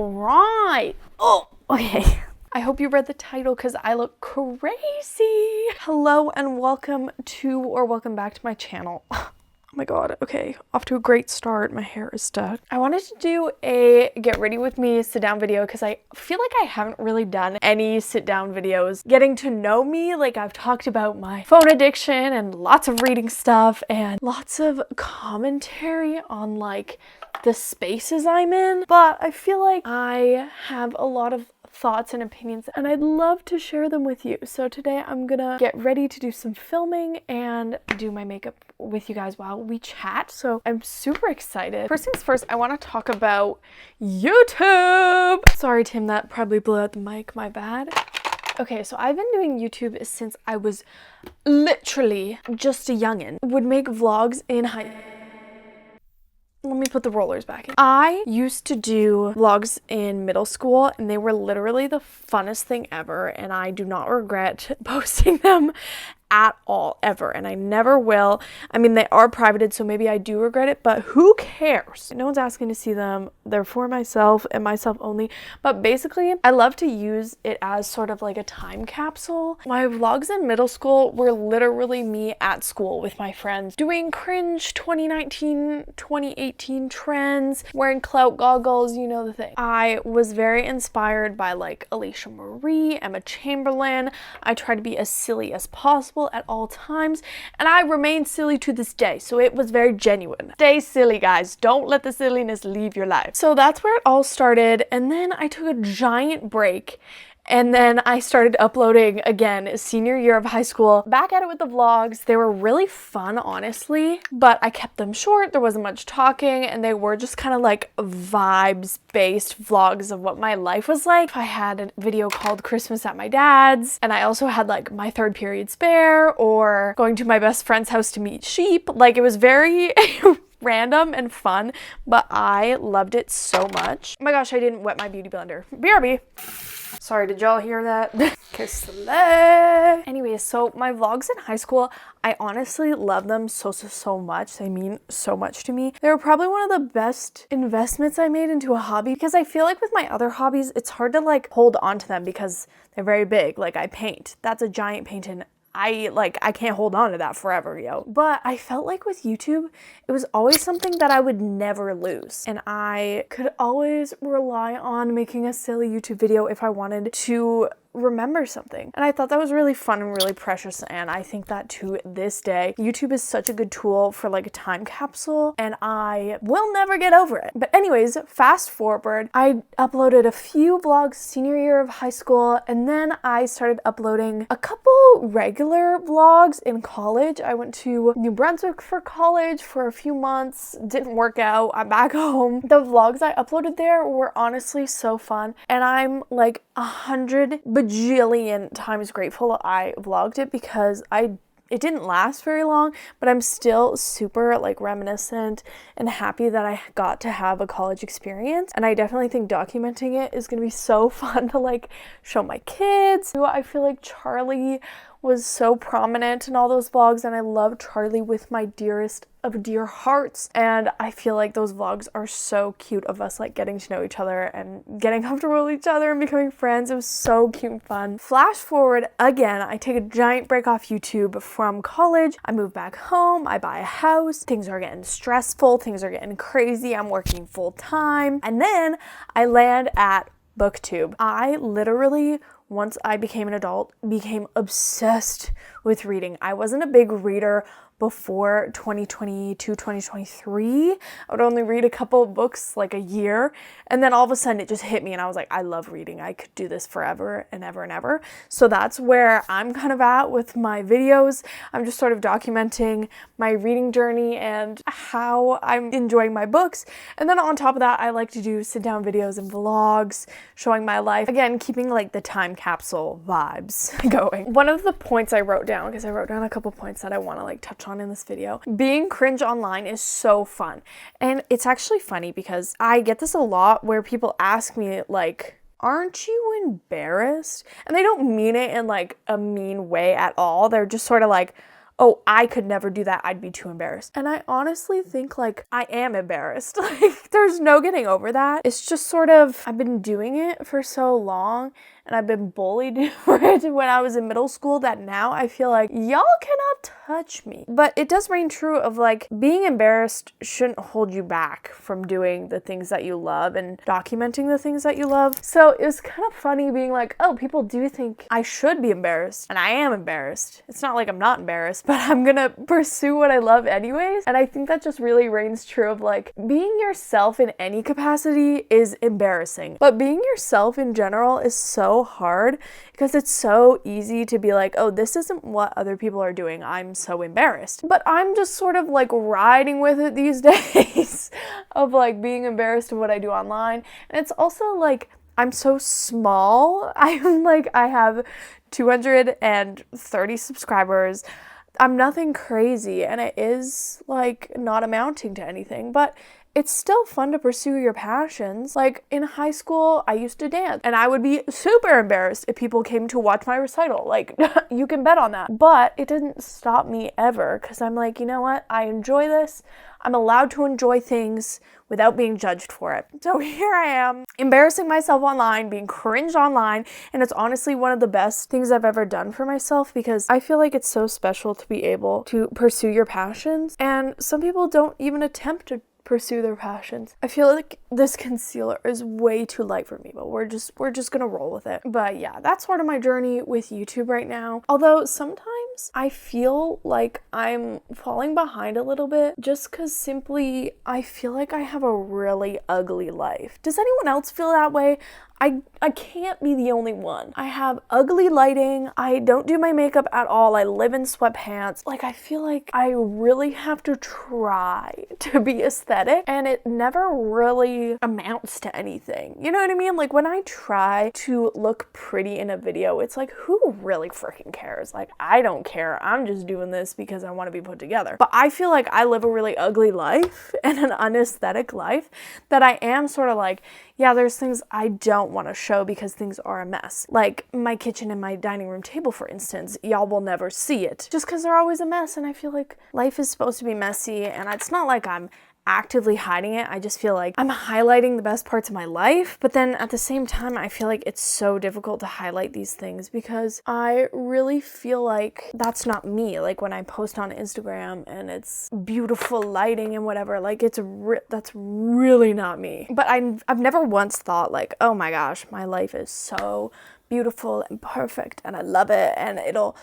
Right. Oh, okay. I hope you read the title because I look crazy. Hello and welcome back to my channel. Oh my god, okay, off to a great start. My hair is stuck. I wanted to do a get ready with me sit down video because I feel like I haven't really done any sit down videos getting to know me. Like, I've talked about my phone addiction and lots of reading stuff and lots of commentary on like the spaces I'm in, but I feel like I have a lot of thoughts and opinions and I'd love to share them with you. So today I'm gonna get ready to do some filming and do my makeup with you guys while we chat. So I'm super excited. First things first, I want to talk about YouTube. Sorry, Tim, that probably blew out the mic, my bad. Okay, so I've been doing YouTube since I was literally just a youngin'. Would make vlogs in high... Let me put the rollers back in. I used to do vlogs in middle school and they were literally the funnest thing ever, and I do not regret posting them at all, ever, and I never will. I mean, they are privated, so maybe I do regret it, but who cares? No one's asking to see them. They're for myself and myself only. But basically, I love to use it as sort of like a time capsule. My vlogs in middle school were literally me at school with my friends doing cringe 2019, 2018 trends, wearing clout goggles, you know the thing. I was very inspired by like Alicia Marie, Emma Chamberlain. I try to be as silly as possible at all times, and I remain silly to this day, so it was very genuine. Stay silly, guys. Don't let the silliness leave your life. So that's where it all started, and then I took a giant break. And then I started uploading again senior year of high school. Back at it with the vlogs. They were really fun, honestly, but I kept them short. There wasn't much talking, and they were just kind of like vibes-based vlogs of what my life was like. I had a video called Christmas at my dad's, and I also had like my third period spare or going to my best friend's house to meet sheep. Like, it was very random and fun, but I loved it so much. Oh my gosh, I didn't wet my beauty blender. BRB. Sorry, did y'all hear that? Kiss the leg. Anyways, so my vlogs in high school, I honestly love them so much. They mean so much to me. They were probably one of the best investments I made into a hobby, because I feel like with my other hobbies, it's hard to like hold on to them because they're very big. Like, I paint. That's a giant painting. I can't hold on to that forever, yo. But I felt like with YouTube, it was always something that I would never lose. And I could always rely on making a silly YouTube video if I wanted to remember something. And I thought that was really fun and really precious, and I think that to this day, YouTube is such a good tool for like a time capsule, and I will never get over it. But anyways, fast forward, I uploaded a few vlogs senior year of high school, and then I started uploading a couple regular vlogs in college. I went to New Brunswick for college for a few months. Didn't work out. I'm back home. The vlogs I uploaded there were honestly so fun, and I'm like 100 bajillion times grateful I vlogged it, because it didn't last very long, but I'm still super like reminiscent and happy that I got to have a college experience. And I definitely think documenting it is gonna be so fun to like show my kids. I feel like Charlie was so prominent in all those vlogs, and I love Charlie with my dearest of dear hearts, and I feel like those vlogs are so cute of us like getting to know each other and getting comfortable with each other and becoming friends. It was so cute and fun. Flash forward again, I take a giant break off YouTube from college. I move back home, I buy a house, things are getting stressful, things are getting crazy, I'm working full time, and then I land at BookTube. I literally, once I became an adult, became obsessed with reading. I wasn't a big reader before 2022, 2023. I would only read a couple of books like a year, and then all of a sudden it just hit me and I was like, I love reading. I could do this forever and ever and ever. So that's where I'm kind of at with my videos. I'm just sort of documenting my reading journey and how I'm enjoying my books. And then on top of that, I like to do sit down videos and vlogs showing my life. Again, keeping like the time capsule vibes going. One of the points I wrote down, because I wrote down a couple points that I want to like touch on in this video. Being cringe online is so fun. And it's actually funny because I get this a lot where people ask me like, aren't you embarrassed? And they don't mean it in like a mean way at all. They're just sort of like, oh, I could never do that. I'd be too embarrassed. And I honestly think like I am embarrassed. Like there's no getting over that. It's just sort of, I've been doing it for so long and I've been bullied for it when I was in middle school that now I feel like y'all cannot touch me. But it does ring true of like being embarrassed shouldn't hold you back from doing the things that you love and documenting the things that you love. So it was kind of funny being like, oh, people do think I should be embarrassed, and I am embarrassed. It's not like I'm not embarrassed, but I'm gonna pursue what I love anyways. And I think that just really reigns true of like being yourself in any capacity is embarrassing, but being yourself in general is so hard because it's so easy to be like, oh, this isn't what other people are doing. I'm so embarrassed. But I'm just sort of like riding with it these days of like being embarrassed of what I do online. And it's also like, I'm so small. I have 230 subscribers. I'm nothing crazy, and it is like not amounting to anything, but it's still fun to pursue your passions. Like in high school, I used to dance and I would be super embarrassed if people came to watch my recital. Like you can bet on that. But it didn't stop me ever because I'm like, you know what? I enjoy this. I'm allowed to enjoy things without being judged for it. So here I am, embarrassing myself online, being cringe online, and it's honestly one of the best things I've ever done for myself because I feel like it's so special to be able to pursue your passions, and some people don't even attempt to pursue their passions. I feel like this concealer is way too light for me, but we're just gonna roll with it. But yeah, that's sort of my journey with YouTube right now. Although sometimes I feel like I'm falling behind a little bit just because simply I feel like I have a really ugly life. Does anyone else feel that way? I can't be the only one. I have ugly lighting. I don't do my makeup at all. I live in sweatpants. Like I feel like I really have to try to be aesthetic and it never really amounts to anything. You know what I mean? Like when I try to look pretty in a video, it's like who really freaking cares? Like I don't care. I'm just doing this because I want to be put together. But I feel like I live a really ugly life and an unaesthetic life that I am sort of like, yeah, there's things I don't want to show because things are a mess. Like my kitchen and my dining room table, for instance, y'all will never see it just because they're always a mess. And I feel like life is supposed to be messy, and it's not like I'm actively hiding it. I just feel like I'm highlighting the best parts of my life, but then at the same time I feel like it's so difficult to highlight these things because I really feel like that's not me. Like when I post on Instagram and it's beautiful lighting and whatever, like that's really not me. But I've never once thought like, oh my gosh, my life is so beautiful and perfect and I love it and it'll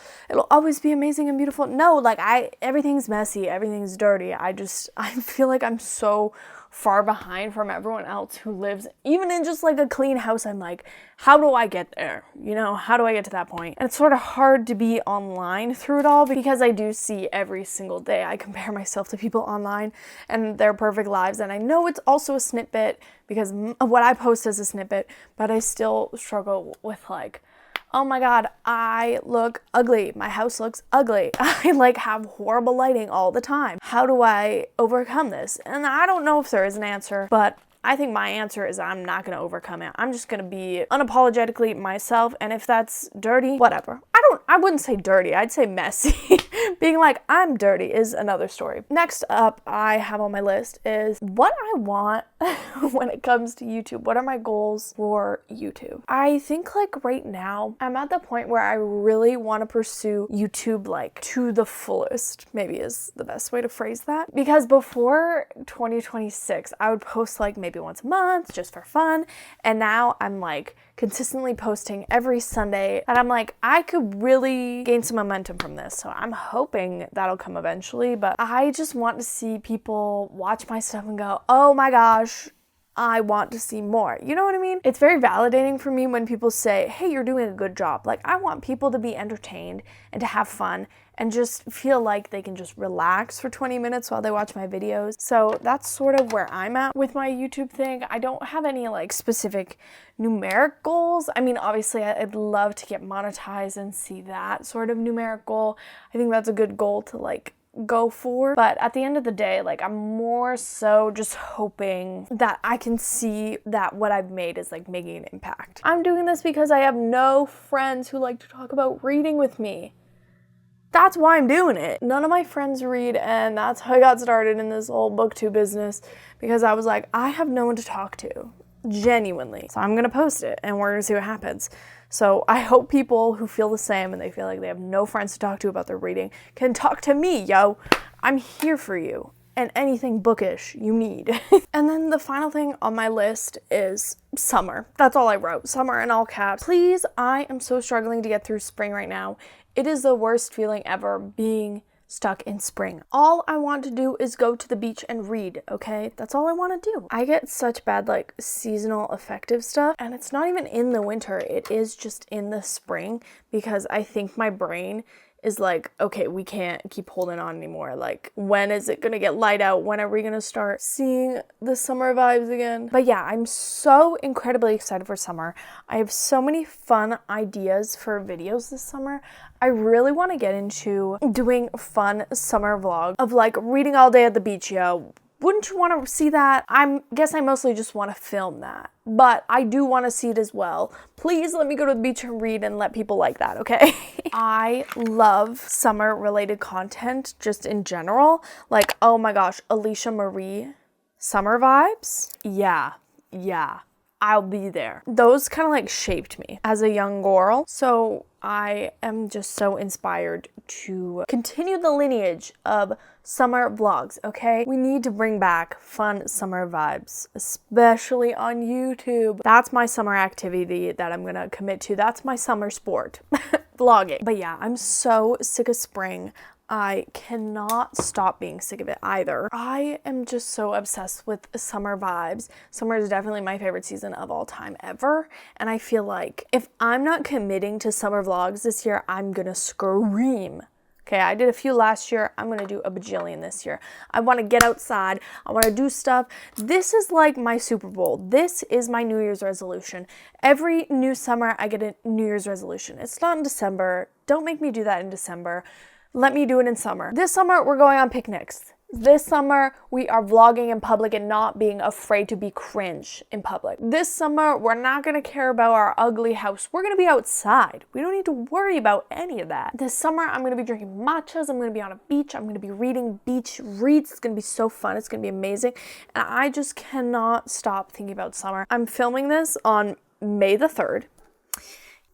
always be amazing and beautiful. No, like everything's messy, everything's dirty. I feel like I'm so far behind from everyone else who lives even in just like a clean house. I'm like, how do I get there? You know, how do I get to that point? And it's sort of hard to be online through it all because I do see every single day. I compare myself to people online and their perfect lives, and I know it's also a snippet because what I post is a snippet, but I still struggle with like, oh my god, I look ugly. My house looks ugly. I like have horrible lighting all the time. How do I overcome this? And I don't know if there is an answer, but I think my answer is I'm not going to overcome it. I'm just going to be unapologetically myself, and if that's dirty, whatever. I wouldn't say dirty. I'd say messy. Being like, I'm dirty is another story. Next up, I have on my list is what I want when it comes to YouTube. What are my goals for YouTube? I think like right now, I'm at the point where I really want to pursue YouTube like to the fullest, maybe is the best way to phrase that. Because before 2026, I would post like maybe once a month just for fun. And now I'm like consistently posting every Sunday, and I'm like, I could really gain some momentum from this. So I'm hoping that'll come eventually, but I just want to see people watch my stuff and go, oh my gosh, I want to see more. You know what I mean? It's very validating for me when people say, hey, you're doing a good job. Like I want people to be entertained and to have fun and just feel like they can just relax for 20 minutes while they watch my videos. So that's sort of where I'm at with my YouTube thing. I don't have any like specific numeric goals. I mean, obviously I'd love to get monetized and see that sort of numeric goal. I think that's a good goal to like go for, but at the end of the day, like I'm more so just hoping that I can see that what I've made is like making an impact. I'm doing this because I have no friends who like to talk about reading with me. that's why I'm doing it. None of my friends read, and that's how I got started in this whole BookTube business, because I was like, I have no one to talk to, genuinely. So I'm gonna post it, and we're gonna see what happens. So I hope people who feel the same and they feel like they have no friends to talk to about their reading can talk to me, yo. I'm here for you. And anything bookish you need. And then the final thing on my list is summer. That's all I wrote. Summer in all caps. Please, I am so struggling to get through spring right now. It is the worst feeling ever being stuck in spring. All I want to do is go to the beach and read, okay? That's all I want to do. I get such bad like seasonal affective stuff, and it's not even in the winter. It is just in the spring, because I think my brain is like, okay, we can't keep holding on anymore. Like, when is it gonna get light out? When are we gonna start seeing the summer vibes again? But yeah, I'm so incredibly excited for summer. I have so many fun ideas for videos this summer. I really want to get into doing fun summer vlogs of like reading all day at the beach, yo. Wouldn't you want to see that? I guess I mostly just want to film that, but I do want to see it as well. Please let me go to the beach and read and let people like that, okay? I love summer related content just in general. Like, oh my gosh, Alicia Marie summer vibes? Yeah. I'll be there. Those kind of like shaped me as a young girl. So I am just so inspired to continue the lineage of summer vlogs, okay? We need to bring back fun summer vibes, especially on YouTube. That's my summer activity that I'm gonna commit to. That's my summer sport, vlogging. But yeah, I'm so sick of spring. I cannot stop being sick of it either. I am just so obsessed with summer vibes. Summer is definitely my favorite season of all time ever. And I feel like if I'm not committing to summer vlogs this year, I'm gonna scream. Okay, I did a few last year. I'm gonna do a bajillion this year. I wanna get outside. I wanna do stuff. This is like my Super Bowl. This is my New Year's resolution. Every new summer, I get a New Year's resolution. It's not in December. Don't make me do that in December. Let me do it in summer. This summer, we're going on picnics. This summer, we are vlogging in public and not being afraid to be cringe in public. This summer, we're not gonna care about our ugly house. We're gonna be outside. We don't need to worry about any of that. This summer, I'm gonna be drinking matchas. I'm gonna be on a beach. I'm gonna be reading beach reads. It's gonna be so fun. It's gonna be amazing. And I just cannot stop thinking about summer. I'm filming this on May the 3rd.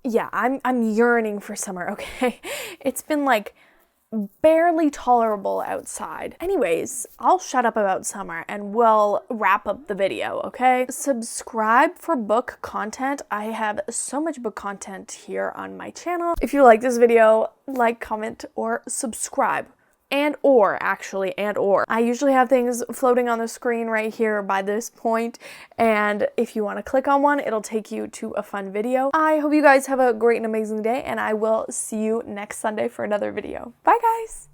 Yeah, I'm yearning for summer, okay? It's been like barely tolerable outside. Anyways, I'll shut up about summer and we'll wrap up the video, okay? Subscribe for book content. I have so much book content here on my channel. If you like this video, like, comment, or subscribe. And or. I usually have things floating on the screen right here by this point, and if you want to click on one, it'll take you to a fun video. I hope you guys have a great and amazing day, and I will see you next Sunday for another video. Bye, guys!